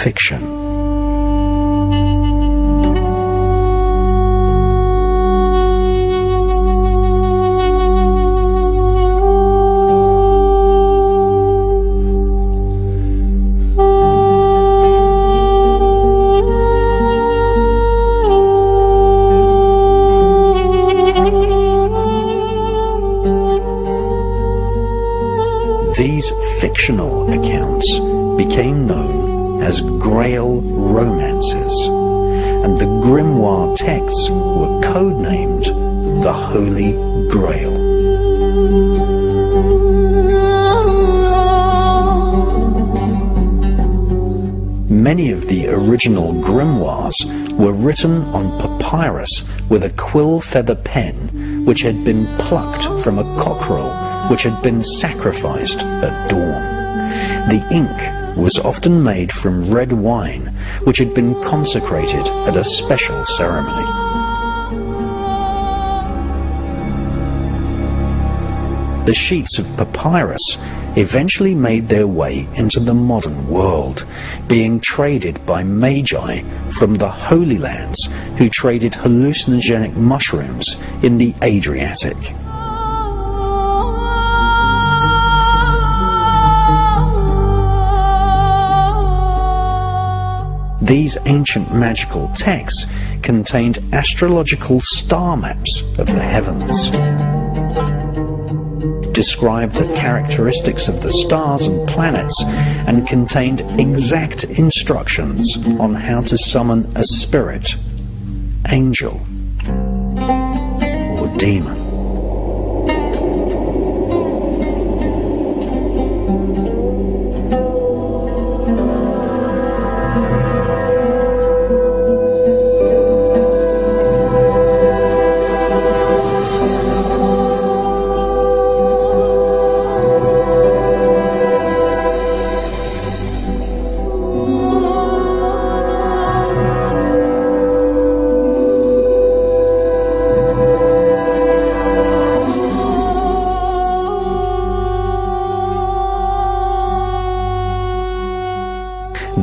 fiction. These fictional accounts became known as Grail romances, and the grimoire texts were codenamed the Holy Grail. Many of the original grimoires were written on papyrus with a quill feather pen which had been plucked from a cockerel which had been sacrificed at dawn. The ink was often made from red wine, which had been consecrated at a special ceremony. The sheets of papyrus eventually made their way into the modern world, being traded by magi from the Holy Lands who traded hallucinogenic mushrooms in the Adriatic. These ancient magical texts contained astrological star maps of the heavens, described the characteristics of the stars and planets, and contained exact instructions on how to summon a spirit, angel, or demon.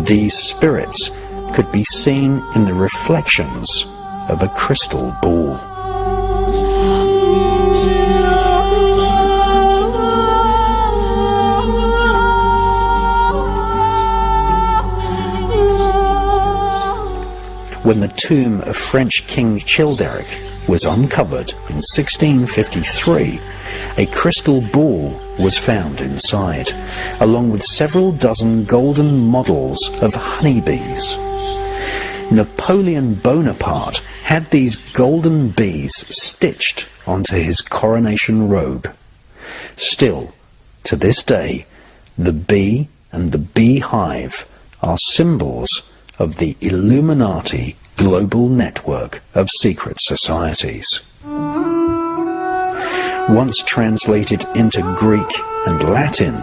These spirits could be seen in the reflections of a crystal ball. When the tomb of French King Childeric was uncovered in 1653, a crystal ball was found inside, along with several dozen golden models of honeybees. Napoleon Bonaparte had these golden bees stitched onto his coronation robe. Still, to this day, the bee and the beehive are symbols of the Illuminati global network of secret societies. Once translated into Greek and Latin,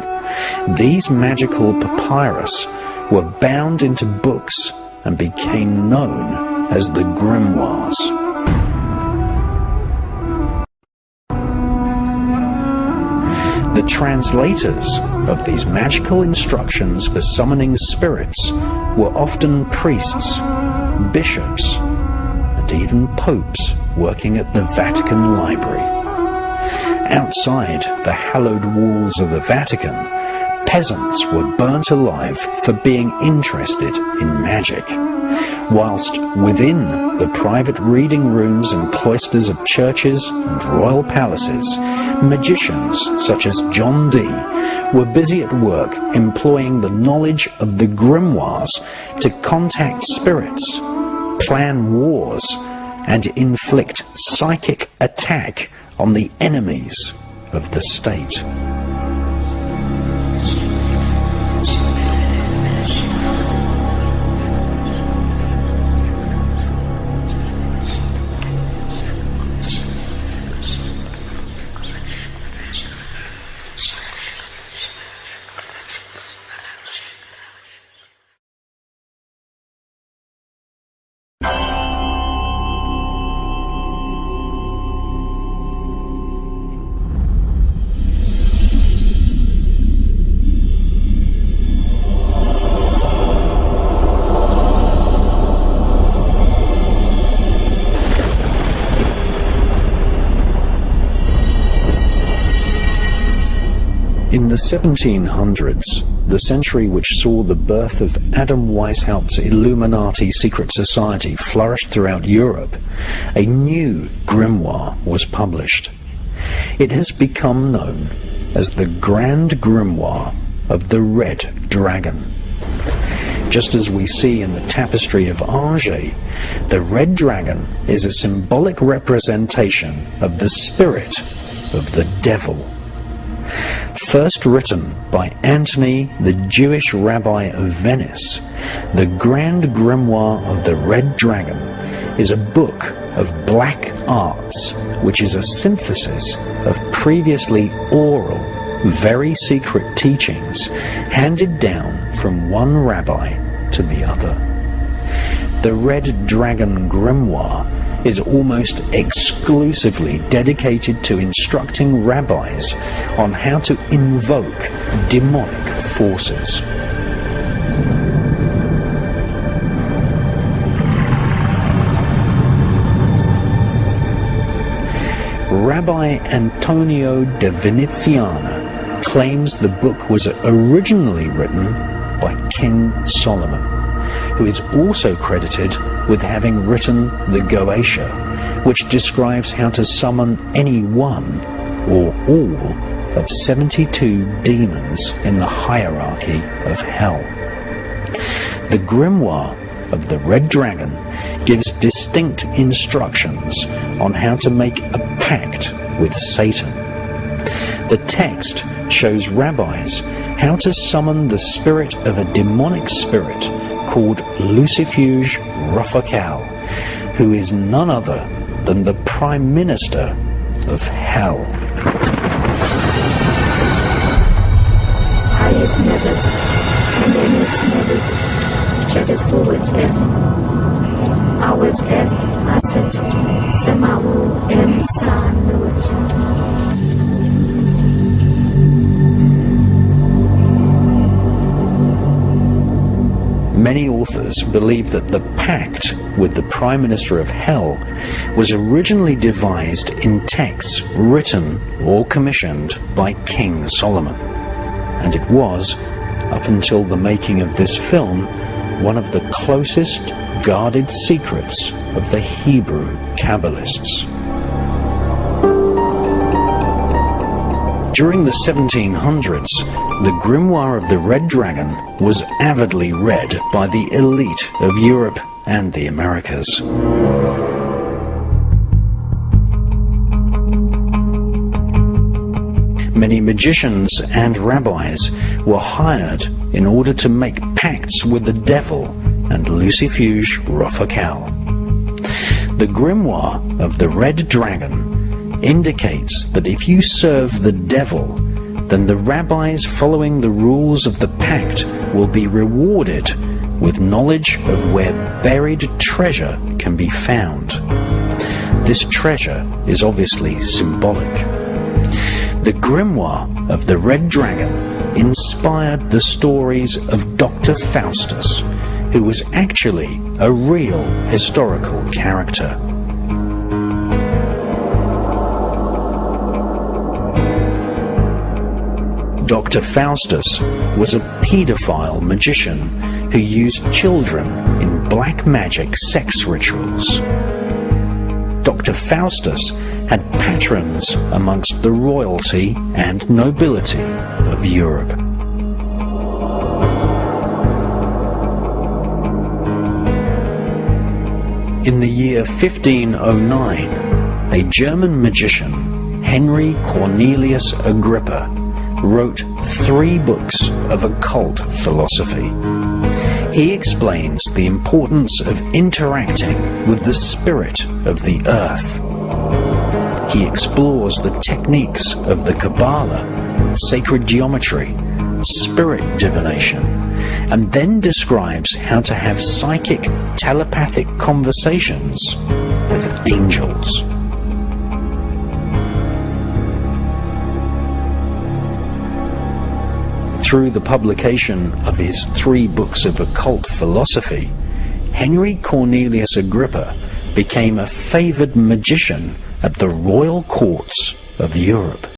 these magical papyrus were bound into books and became known as the grimoires. The translators of these magical instructions for summoning spirits were often priests, bishops, and even popes working at the Vatican Library. Outside the hallowed walls of the Vatican, peasants were burnt alive for being interested in magic, whilst within the private reading rooms and cloisters of churches and royal palaces, magicians such as John Dee were busy at work employing the knowledge of the grimoires to contact spirits, plan wars, and inflict psychic attack on the enemies of the state. the 1700s, the century which saw the birth of Adam Weishaupt's Illuminati secret society flourish throughout Europe, a new grimoire was published. It has become known as the Grand Grimoire of the Red Dragon. Just as we see in the tapestry of Angers, the Red Dragon is a symbolic representation of the spirit of the devil. First written by Antony, the Jewish rabbi of Venice, the Grand Grimoire of the Red Dragon is a book of black arts, which is a synthesis of previously oral, very secret teachings handed down from one rabbi to the other. The Red Dragon Grimoire is almost exclusively dedicated to instructing rabbis on how to invoke demonic forces. Rabbi Antonio de Veneziana claims the book was originally written by King Solomon, who is also credited with having written the Goetia, which describes how to summon any one or all of 72 demons in the hierarchy of hell. The Grimoire of the Red Dragon gives distinct instructions on how to make a pact with Satan. The text shows rabbis how to summon the spirit of a demonic spirit called Lucifuge Rufacal, who is none other than the Prime Minister of Hell. Many authors believe that the pact with the Prime Minister of Hell was originally devised in texts written or commissioned by King Solomon, and it was, up until the making of this film, one of the closest guarded secrets of the Hebrew Kabbalists. During the 1700s, the Grimoire of the Red Dragon was avidly read by the elite of Europe and the Americas. Many magicians and rabbis were hired in order to make pacts with the devil and Lucifuge Rufacal. The Grimoire of the Red Dragon indicates that if you serve the devil, then the rabbis following the rules of the pact will be rewarded with knowledge of where buried treasure can be found. This treasure is obviously symbolic. The Grimoire of the Red Dragon inspired the stories of Dr. Faustus, who was actually a real historical character. Dr. Faustus was a paedophile magician who used children in black magic sex rituals. Dr. Faustus had patrons amongst the royalty and nobility of Europe. In the year 1509, a German magician, Henry Cornelius Agrippa, wrote 3 books of occult philosophy. He explains the importance of interacting with the spirit of the earth. He explores the techniques of the Kabbalah, sacred geometry, spirit divination, and then describes how to have psychic, telepathic conversations with angels. Through the publication of his 3 books of occult philosophy, Henry Cornelius Agrippa became a favored magician at the royal courts of Europe.